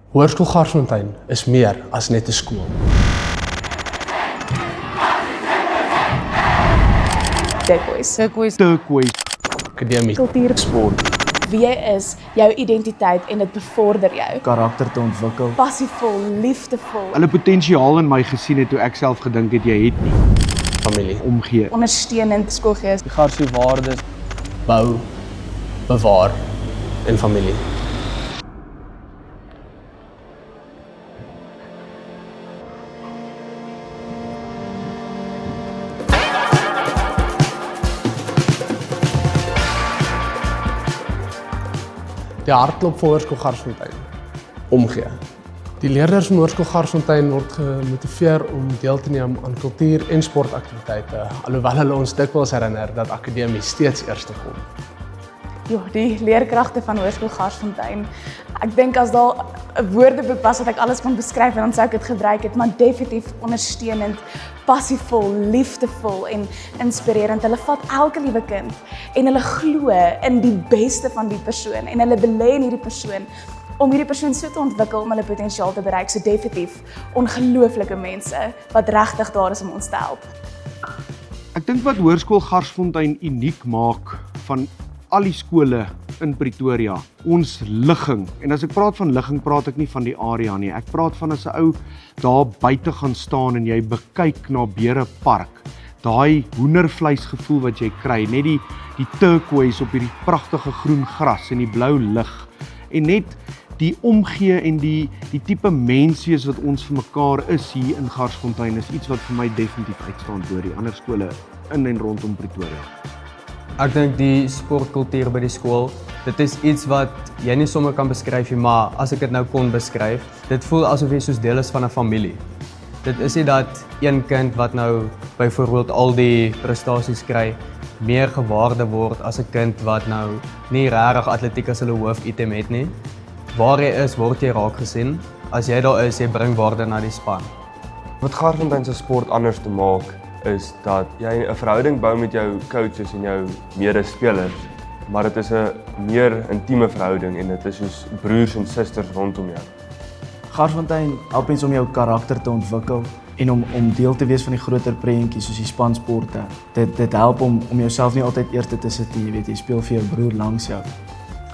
Hoërskool Garsfontein is meer as net 'n skool. Turquoise, Akademie, Kultuur, sport, wie jy is, jou identiteit en dit bevorder jou. karakter te ontwikkel. Passievol, liefdevol, hulle potensiaal in my gesien het toe ek self gedink het jy het nie. familie, Omgee. ondersteunend skoolgees. Die Garsie waardes. bou, bewaar en familie. Die hartklop vir Hoërskool Garsfontein. Omgee. Die leerders van Hoërskool Garsfontein word gemotiveer om deel te neem aan kultuur- en sportaktiwiteite, alhoewel hulle ons dikwels herinner dat akademie steeds eerste kom. Jo, die leerkragte van Hoërskool Garsfontein. Ek dink as daar 'n woordeboek was wat ek alles kon beskryf en dan sou ek dit gebruik het, maar definitief ondersteunend, passievol, liefdevol en inspirerend. Hulle vat elke liewe kind en hulle glo in die beste van die persoon en hulle belê in hierdie persoon om hierdie persoon so te ontwikkel om hulle potensiaal te bereik. So definitief ongelooflike mense wat regtig daar is om ons te help. Ek dink wat Hoërskool Garsfontein uniek maak van al die skole in Pretoria, ons ligging. En as ek praat van ligging, praat ek nie van die area nie. Ek praat van as 'n ou daar buite gaan staan en jy bekyk na Beere Park. Daai hoendervleisgevoel wat jy kry, net die turquoise op hierdie pragtige groen gras en die blou lug. En net die omgee en die tipe menswees wat ons vir mekaar is hier in Garsfontein is iets wat vir my definitief uitstaan bo die ander skole in en rondom Pretoria. Ek dink die sportkultuur by die skool, dit is iets wat jy nie sommer kan beskryf nie, maar as ek dit nou kon beskryf, dit voel asof jy soos deel is van 'n familie. Dit is nie dat een kind wat nou byvoorbeeld al die prestasies kry, meer gewaarde word as 'n kind wat nou nie regtig atletiek as hulle hoofitem het nie. Waar jy is, word jy raak gesien. As jy daar is, jy bring waarde na die span. Wat Garsfontein se sport anders te maak is dat jy 'n verhouding bou met jou coaches en jou medespelers, maar dit is 'n meer intieme verhouding en dit is soos broers en susters rondom jou. Garsfontein help mens om jou karakter te ontwikkel en om deel te wees van die groter prentjie soos die spansporte. Dit help om jouself nie altyd eerste te sit nie, jy weet, jy speel vir jou broer langs jou.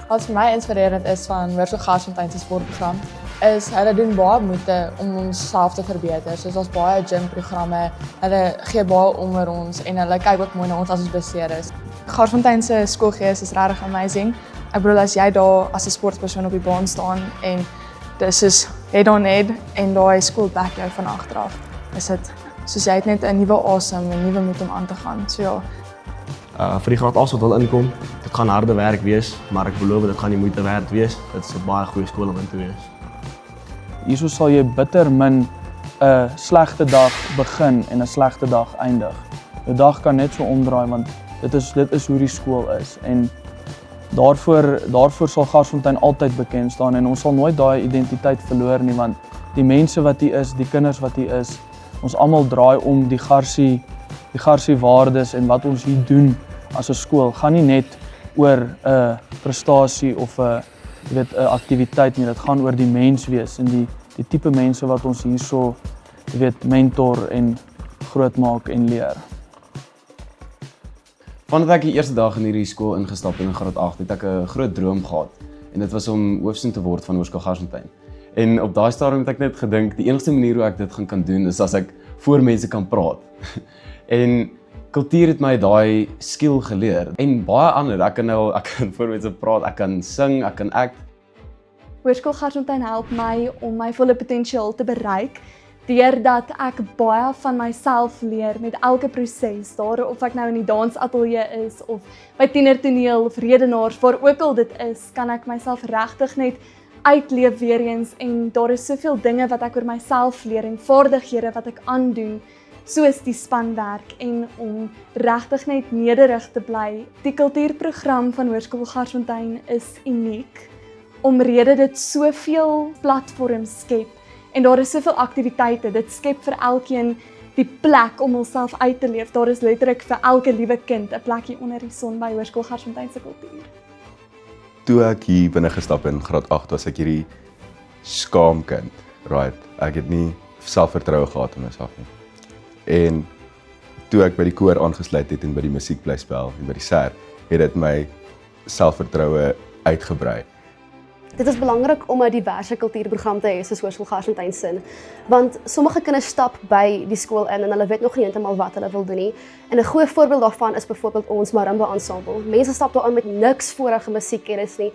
Wat vir my inspirerend is van Hoërskool Garsfontein se sportprogram, is hulle doen baie moeite om onsself te verbeter. Soos ons baie gymprogramme, hulle gee baie om oor ons en hulle kyk ook mooi na ons as ons beseer is. Garsfontein se skoolgees is regtig amazing. Ek bedoel as jy daar as 'n sportpersoon op die baan staan en dis is head on head en daai skool back jou van agter af. Is dit soos jy het net 'n nuwe asem, 'n nuwe moed om aan te gaan. So ja. Vir die graad 8 wat wil inkom, dit gaan harde werk wees, maar ek beloof dit gaan die moeite werd wees. Dit is 'n baie goeie skool om in te wees. Hierso sal jy bitter min 'n slegte dag begin en 'n slegte dag eindig. Jou dag kan net so omdraai want dit is hoe die skool is en daarvoor sal Garsfontein altyd bekend staan en ons sal nooit daai identiteit verloor nie want die mense wat hier is, die kinders wat hier is, ons almal draai om die Garsie waardes en wat ons hier doen as 'n skool gaan nie net oor 'n prestasie of 'n aktiwiteit nie, dit gaan oor die mens wees en die tipe mense wat ons hierso mentor en grootmaak en leer. Vandat ek die eerste dag in hierdie skool ingestap het in graad 8, het ek 'n groot droom gehad en dit was om hoofseun te word van Hoërskool Garsfontein. En op daai stadium het ek net gedink die enigste manier hoe ek dit kan doen is as ek voor mense kan praat. En kultuur het my daai skill geleer en baie ander. Ek kan voor mense praat, ek kan sing, ek kan act. Hoërskool Garsfontein help my om my volle potensiaal te bereik deurdat ek baie van myself leer met elke proses, daar of ek nou in die dansatelier is of by tienertoneel of redenaars, waar ook al dit is, kan ek myself regtig net uitleef weer eens en daar is soveel dinge wat ek oor myself leer en vaardighede wat ek aandoen, soos die spanwerk en om regtig net nederig te bly. Die kultuurprogram van Hoërskool Garsfontein is uniek, omrede dit soveel platforms skep en daar is soveel aktiwiteite, dit skep vir elkeen die plek om homself uit te leef. Daar is letterlik vir elke liewe kind 'n plekkie onder die son by Hoërskool Garsfontein se kultuur. Toe ek hier binne gestap in graad 8 was ek hierdie skaamkind, right? Ek het nie selfvertroue gehad in myself nie. En toe ek by die koor aangesluit het en by die musiek bly spel en by die SER, het dit my selfvertroue uitgebrei. Dit is belangrik om 'n diverse kultuurprogram te hê soos Hoërskool Garsfontein sin, want sommige kinders stap by die skool in en hulle weet nog nie heeltemal wat hulle wil doen nie. En 'n goeie voorbeeld daarvan is byvoorbeeld ons marimba ensemble. Mense stap daar aan met niks vorige musiekkennis nie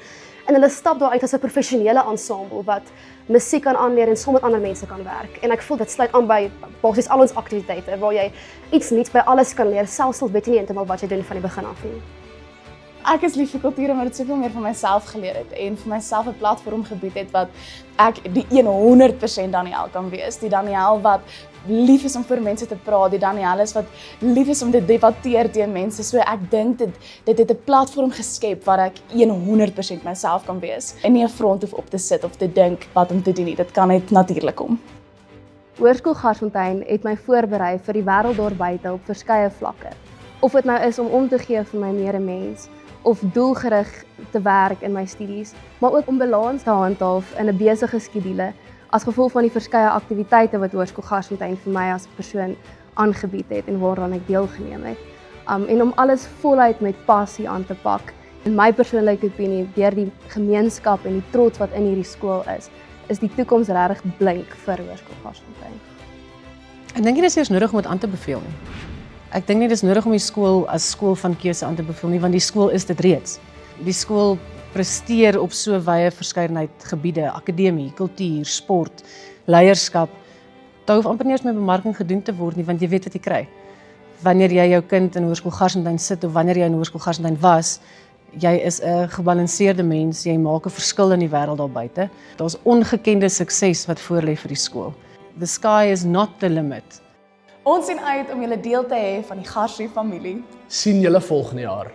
en hulle stap daar uit as 'n professionele ensemble wat musiek kan aanleer en saam met ander mense kan werk. En ek voel dit sluit aan by basies al ons aktiwiteite waar jy iets nuuts by alles kan leer, selfs al weet jy nie heeltemal wat jy doen van die begin af nie. Ek is lief vir kultuur omdat dit soveel meer van myself geleer het en vir myself 'n platform gebied het wat ek die 100% Daniël kan wees. Die Daniël wat lief is om voor mense te praat, die Daniël is wat lief is om te debatteer teen mense. So ek dink dit het 'n platform geskep waar ek 100% myself kan wees en nie 'n front hoef op te sit of te dink wat om te doen nie. Dit kan net natuurlik kom. Hoërskool Garsfontein het my voorberei vir die wêreld daar buite op verskeie vlakke. Of dit nou is om te gee vir my medemens, of doelgerig te werk in my studies, maar ook om balans te handhaaf in 'n besige skedule as gevolg van die verskeie aktiwiteite wat Hoërskool Garsfontein vir my as persoon aangebied het en waaraan ek deelgeneem het. En om alles voluit met passie aan te pak. In my persoonlike opinie, deur die gemeenskap en die trots wat in hierdie skool is die toekoms regtig blink vir Hoërskool Garsfontein. Ek dink nie dis eers nodig om dit aan te beveel nie. Ek dink nie dis nodig om die skool as skool van keuse aan te beveel nie, want die skool is dit reeds. Die skool presteer op so wye verskeidenheid gebiede, akademie, kultuur, sport, leierskap. Dit hoef amper nie eens met bemarking gedoen te word nie, want jy weet wat jy kry. Wanneer jy jou kind in Hoërskool Garsfontein sit of wanneer jy in Hoërskool Garsfontein was, jy is 'n gebalanseerde mens, jy maak 'n verskil in die wêreld daar buite. Daar's ongekende sukses wat voorlê vir die skool. The sky is not the limit. Ons sien uit om julle deel te hê van die Garsie familie. Sien julle volgende jaar.